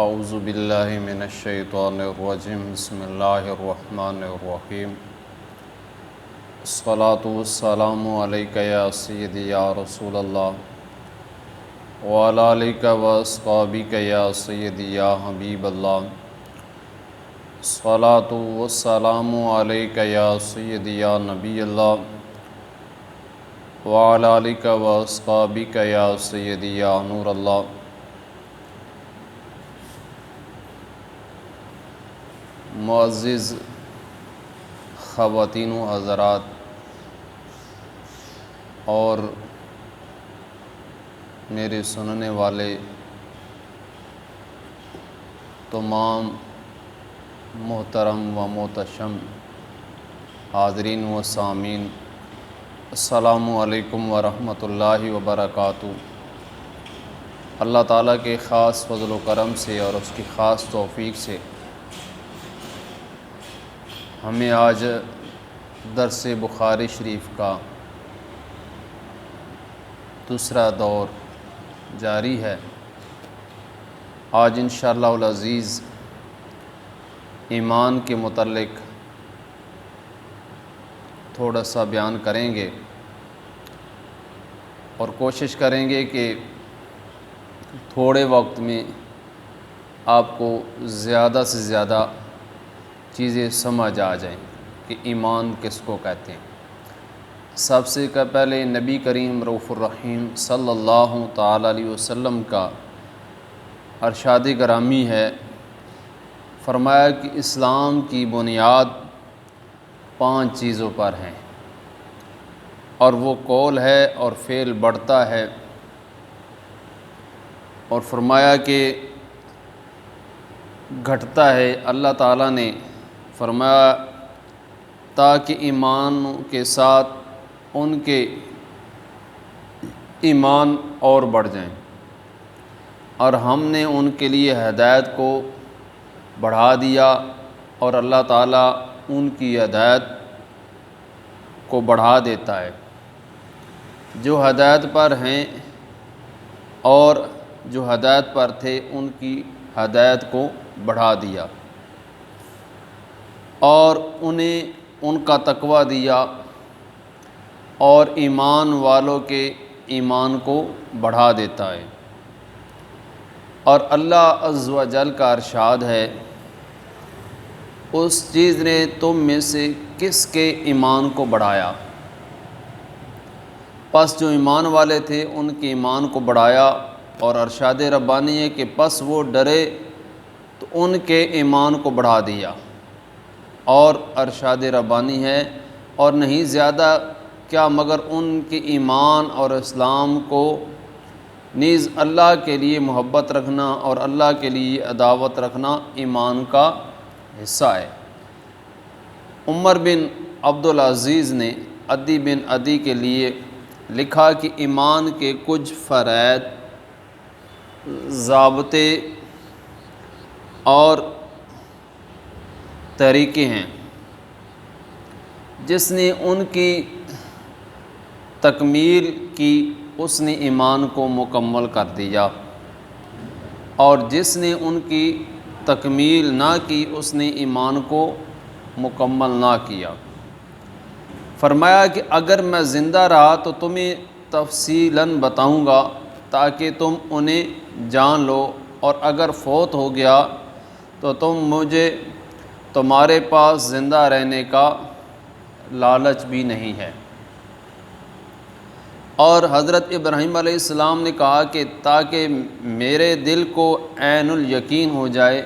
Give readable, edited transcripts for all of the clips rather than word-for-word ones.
اعوذ باللہ من الشیطان الرجیم بسم اللہ الرحمن الرحیم الصلاۃ والسلام علیک یا سیدی یا رسول اللہ وعلی آلک واصحابک یا سیدی یا حبیب اللہ الصلاۃ والسلام علیک یا سیدی یا نبی اللہ وعلی آلک واصحابک یا سیدی یا نور اللہ۔ معزز خواتین و حضرات اور میرے سننے والے تمام محترم و محتشم حاضرین و سامعین، السلام علیکم ورحمۃ اللہ وبرکاتہ۔ اللہ تعالیٰ کے خاص فضل و کرم سے اور اس کی خاص توفیق سے ہمیں آج درس بخاری شریف کا دوسرا دور جاری ہے۔ آج انشاءاللہ العزیز ایمان کے متعلق تھوڑا سا بیان کریں گے اور کوشش کریں گے کہ تھوڑے وقت میں آپ کو زیادہ سے زیادہ چیزیں سمجھ آ جائیں کہ ایمان کس کو کہتے ہیں۔ سب سے پہلے نبی کریم رؤوف الرحیم صلی اللہ تعالی علیہ وسلم کا ارشاد گرامی ہے، فرمایا کہ اسلام کی بنیاد 5 چیزوں پر ہیں اور وہ قول ہے اور فعل بڑھتا ہے، اور فرمایا کہ گھٹتا ہے۔ اللہ تعالیٰ نے فرمایا تاکہ ایمان کے ساتھ ان کے ایمان اور بڑھ جائیں، اور ہم نے ان کے لیے ہدایت کو بڑھا دیا، اور اللہ تعالیٰ ان کی ہدایت کو بڑھا دیتا ہے۔ جو ہدایت پر ہیں اور جو ہدایت پر تھے ان کی ہدایت کو بڑھا دیا، اور انہیں ان کا تقویٰ دیا، اور ایمان والوں کے ایمان کو بڑھا دیتا ہے۔ اور اللہ عز و جل کا ارشاد ہے، اس چیز نے تم میں سے کس کے ایمان کو بڑھایا؟ پس جو ایمان والے تھے ان کے ایمان کو بڑھایا، اور ارشاد ربانی ہے کہ پس وہ ڈرے تو ان کے ایمان کو بڑھا دیا، اور ارشاد ربانی ہے اور نہیں زیادہ کیا مگر ان کے ایمان اور اسلام کو نیز اللہ کے لیے محبت رکھنا اور اللہ کے لیے عداوت رکھنا ایمان کا حصہ ہے۔ عمر بن عبدالعزیز نے عدی بن عدی کے لیے لکھا کہ ایمان کے کچھ فرائض، ضابطے اور طریقے ہیں، جس نے ان کی تکمیل کی اس نے ایمان کو مکمل کر دیا، اور جس نے ان کی تکمیل نہ کی اس نے ایمان کو مکمل نہ کیا۔ فرمایا کہ اگر میں زندہ رہا تو تمہیں تفصیلاً بتاؤں گا تاکہ تم انہیں جان لو، اور اگر فوت ہو گیا تو مجھے تمہارے پاس زندہ رہنے کا لالچ بھی نہیں ہے۔ اور حضرت ابراہیم علیہ السلام نے کہا کہ تاکہ میرے دل کو عین الیقین ہو جائے،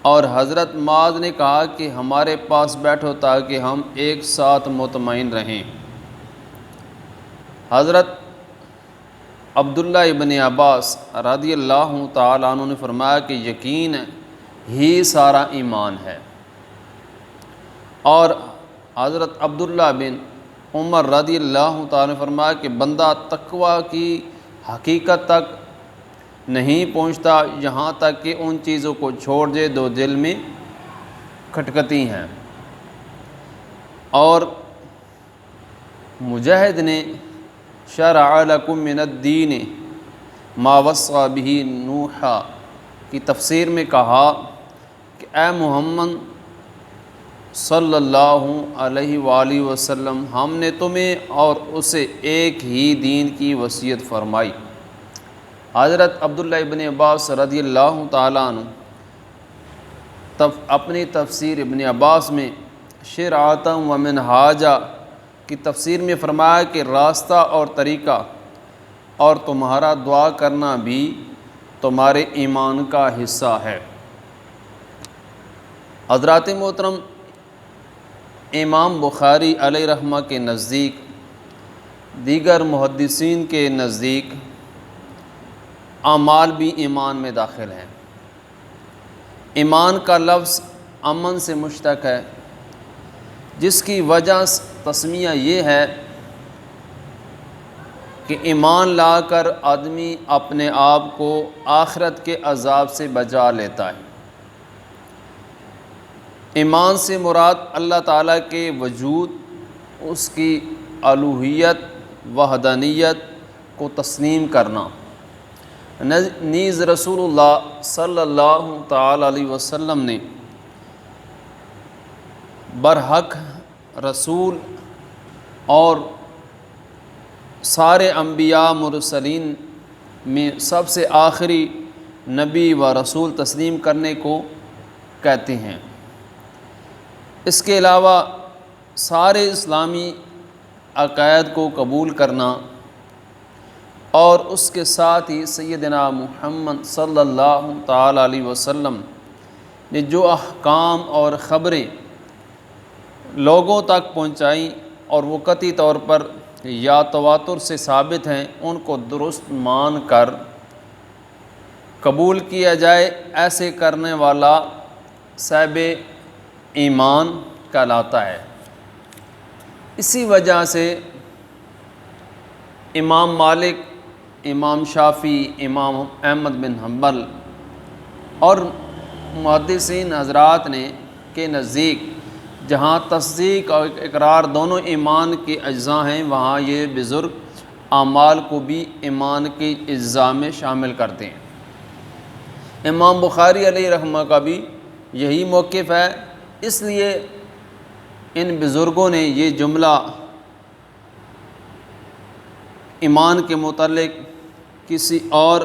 اور حضرت معاذ نے کہا کہ ہمارے پاس بیٹھو تاکہ ہم ایک ساتھ مطمئن رہیں۔ حضرت عبداللہ ابن عباس رضی اللہ تعالیٰ عنہ نے فرمایا کہ یقین ہی سارا ایمان ہے، اور حضرت عبداللہ بن عمر رضی اللہ تعالیٰ نے فرمایا کہ بندہ تقویٰ کی حقیقت تک نہیں پہنچتا یہاں تک کہ ان چیزوں کو چھوڑ دے جو دل میں کھٹکتی ہیں۔ اور مجاہد نے شرع لکم من الدین ما وصى به نوحا کی تفسیر میں کہا کہ اے محمد صلی اللہ علیہ وآلہ وسلم، ہم نے تمہیں اور اسے ایک ہی دین کی وصیت فرمائی۔ حضرت عبداللہ ابن عباس رضی اللہ تعالیٰ عنہ اپنی تفسیر ابن عباس میں شرعۃ و منہاجا کی تفسیر میں فرمایا کہ راستہ اور طریقہ اور تمہارا دعا کرنا بھی تمہارے ایمان کا حصہ ہے۔ حضرات محترم، امام بخاری علیہ رحمہ کے نزدیک، دیگر محدثین کے نزدیک اعمال بھی ایمان میں داخل ہیں۔ ایمان کا لفظ امن سے مشتق ہے، جس کی وجہ تسمیہ یہ ہے کہ ایمان لا کر آدمی اپنے آپ کو آخرت کے عذاب سے بچا لیتا ہے۔ ایمان سے مراد اللہ تعالیٰ کے وجود، اس کی الوہیت، وحدانیت کو تسلیم کرنا۔ نیز رسول اللہ صلی اللہ تعالی علیہ وسلم نے برحق رسول اور سارے انبیاء مرسلین میں سب سے آخری نبی و رسول تسلیم کرنے کو کہتے ہیں۔ اس کے علاوہ سارے اسلامی عقائد کو قبول کرنا اور اس کے ساتھ ہی سیدنا محمد صلی اللہ تعالی علیہ وسلم نے جو احکام اور خبریں لوگوں تک پہنچائیں اور وہ قطعی طور پر یا تواتر سے ثابت ہیں، ان کو درست مان کر قبول کیا جائے، ایسے کرنے والا صاحب ایمان کہلاتا ہے۔ اسی وجہ سے امام مالک، امام شافعی، امام احمد بن حنبل اور محدثین حضرات نے کے نزدیک جہاں تصدیق اور اقرار دونوں ایمان کے اجزاء ہیں، وہاں یہ بزرگ اعمال کو بھی ایمان کے اجزاء میں شامل کرتے ہیں۔ امام بخاری علیہ رحمہ کا بھی یہی موقف ہے، اس لیے ان بزرگوں نے یہ جملہ ایمان کے متعلق کسی اور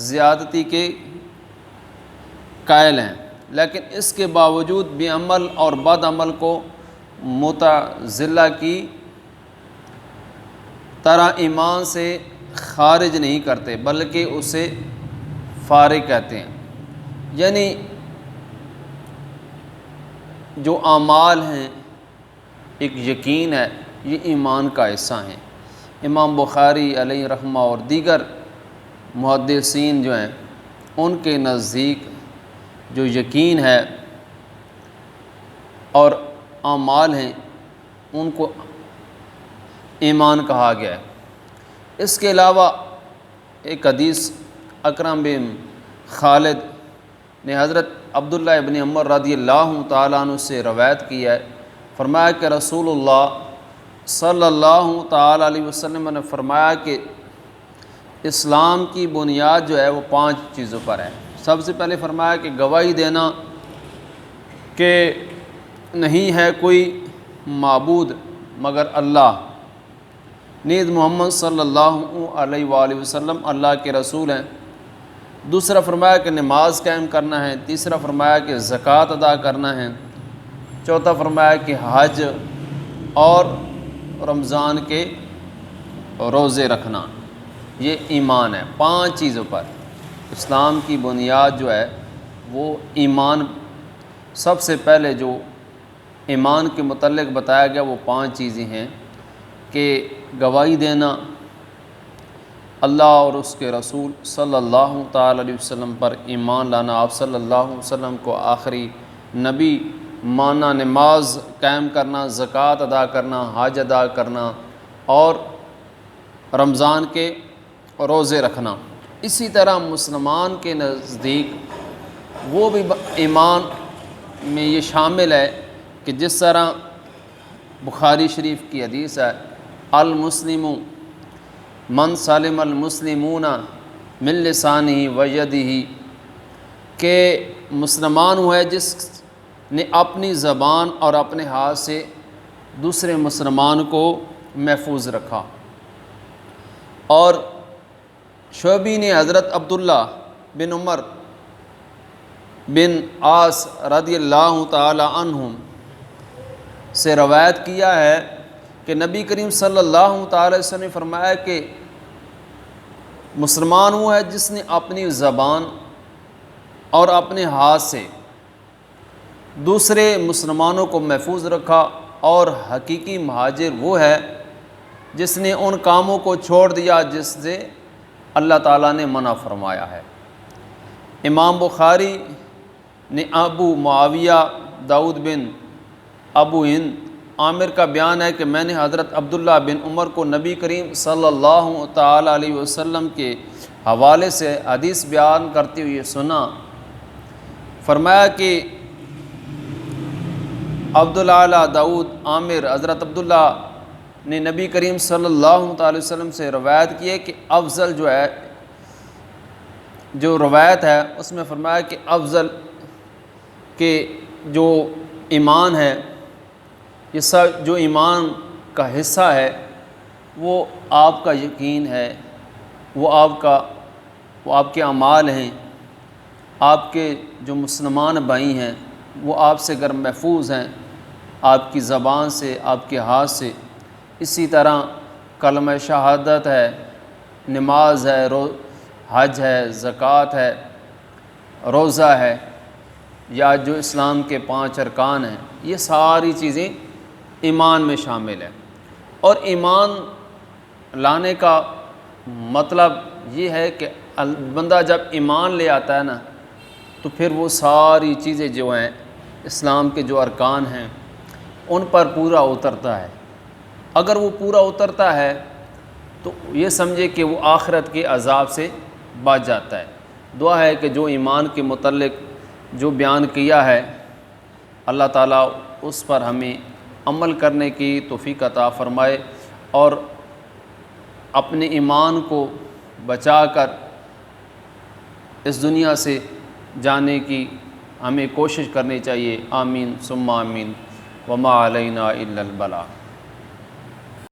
زیادتی کے قائل ہیں، لیکن اس کے باوجود بھی عمل اور بد عمل کو معتزلہ کی طرح ایمان سے خارج نہیں کرتے، بلکہ اسے فارغ کہتے ہیں۔ یعنی جو اعمال ہیں، ایک یقین ہے، یہ ایمان کا حصہ ہیں۔ امام بخاری علیہ رحمہ اور دیگر محدثین جو ہیں، ان کے نزدیک جو یقین ہے اور اعمال ہیں، ان کو ایمان کہا گیا ہے۔ اس کے علاوہ ایک حدیث اکرم بن خالد نے حضرت عبداللہ ابن عمر رضی اللہ تعالیٰ عنہ سے روایت کی ہے، فرمایا کہ رسول اللہ صلی اللہ تعالیٰ علیہ وسلم نے فرمایا کہ اسلام کی بنیاد جو ہے وہ 5 چیزوں پر ہے۔ سب سے پہلے فرمایا کہ گواہی دینا کہ نہیں ہے کوئی معبود مگر اللہ، نیز محمد صلی اللہ علیہ وآلہ وسلم اللہ کے رسول ہیں۔ دوسرا فرمایا کہ نماز قائم کرنا ہے۔ تیسرا فرمایا کہ زکوٰۃ ادا کرنا ہے۔ چوتھا فرمایا کہ حج اور رمضان کے روزے رکھنا۔ یہ ایمان ہے 5 چیزوں پر۔ اسلام کی بنیاد جو ہے وہ ایمان، سب سے پہلے جو ایمان کے متعلق بتایا گیا وہ 5 چیزیں ہیں کہ گواہی دینا، اللہ اور اس کے رسول صلی اللہ تعالی علیہ وسلم پر ایمان لانا، آپ صلی اللہ علیہ وسلم کو آخری نبی ماننا، نماز قائم کرنا، زکوٰۃ ادا کرنا، حج ادا کرنا اور رمضان کے روزے رکھنا۔ اسی طرح مسلمان کے نزدیک وہ بھی ایمان میں یہ شامل ہے کہ جس طرح بخاری شریف کی حدیث ہے، المسلم من سلم المسلمون من لسانہ و یدہ کہ مسلمان وہ ہے جس نے اپنی زبان اور اپنے ہاتھ سے دوسرے مسلمان کو محفوظ رکھا۔ اور شعبی نے حضرت عبداللہ بن عمر بن عاص رضی اللہ تعالی عنہم سے روایت کیا ہے کہ نبی کریم صلی اللہ تعالی وسلم نے فرمایا کہ مسلمان وہ ہے جس نے اپنی زبان اور اپنے ہاتھ سے دوسرے مسلمانوں کو محفوظ رکھا، اور حقیقی مہاجر وہ ہے جس نے ان کاموں کو چھوڑ دیا جس سے اللہ تعالیٰ نے منع فرمایا ہے۔ امام بخاری نے ابو معاویہ داؤد بن ابو ہند عامر کا بیان ہے کہ میں نے حضرت عبداللہ بن عمر کو نبی کریم صلی اللہ تعالی علیہ وسلم کے حوالے سے حدیث بیان کرتے ہوئے سنا۔ فرمایا کہ عبداللہ داؤد عامر حضرت عبداللہ نے نبی کریم صلی اللہ تعالی وسلم سے روایت کی ہے کہ افضل جو روایت ہے اس میں فرمایا کہ افضل کہ جو ایمان ہے، یہ سب جو ایمان کا حصہ ہے وہ آپ کا یقین ہے، وہ آپ کے اعمال ہیں، آپ کے جو مسلمان بھائی ہیں وہ آپ سے اگر محفوظ ہیں، آپ کی زبان سے، آپ کے ہاتھ سے۔ اسی طرح کلمہ شہادت ہے، نماز ہے، حج ہے، زکوٰۃ ہے، روزہ ہے، یا جو اسلام کے 5 ارکان ہیں، یہ ساری چیزیں ایمان میں شامل ہیں۔ اور ایمان لانے کا مطلب یہ ہے کہ بندہ جب ایمان لے آتا ہے نا تو پھر وہ ساری چیزیں جو ہیں اسلام کے جو ارکان ہیں ان پر پورا اترتا ہے۔ اگر وہ پورا اترتا ہے تو یہ سمجھے کہ وہ آخرت کے عذاب سے بچ جاتا ہے۔ دعا ہے کہ جو ایمان کے متعلق جو بیان کیا ہے اللہ تعالیٰ اس پر ہمیں عمل کرنے کی توفیق عطا فرمائے، اور اپنے ایمان کو بچا کر اس دنیا سے جانے کی ہمیں کوشش کرنی چاہیے۔ آمین ثم آمین، وما علینا الا البلاغ۔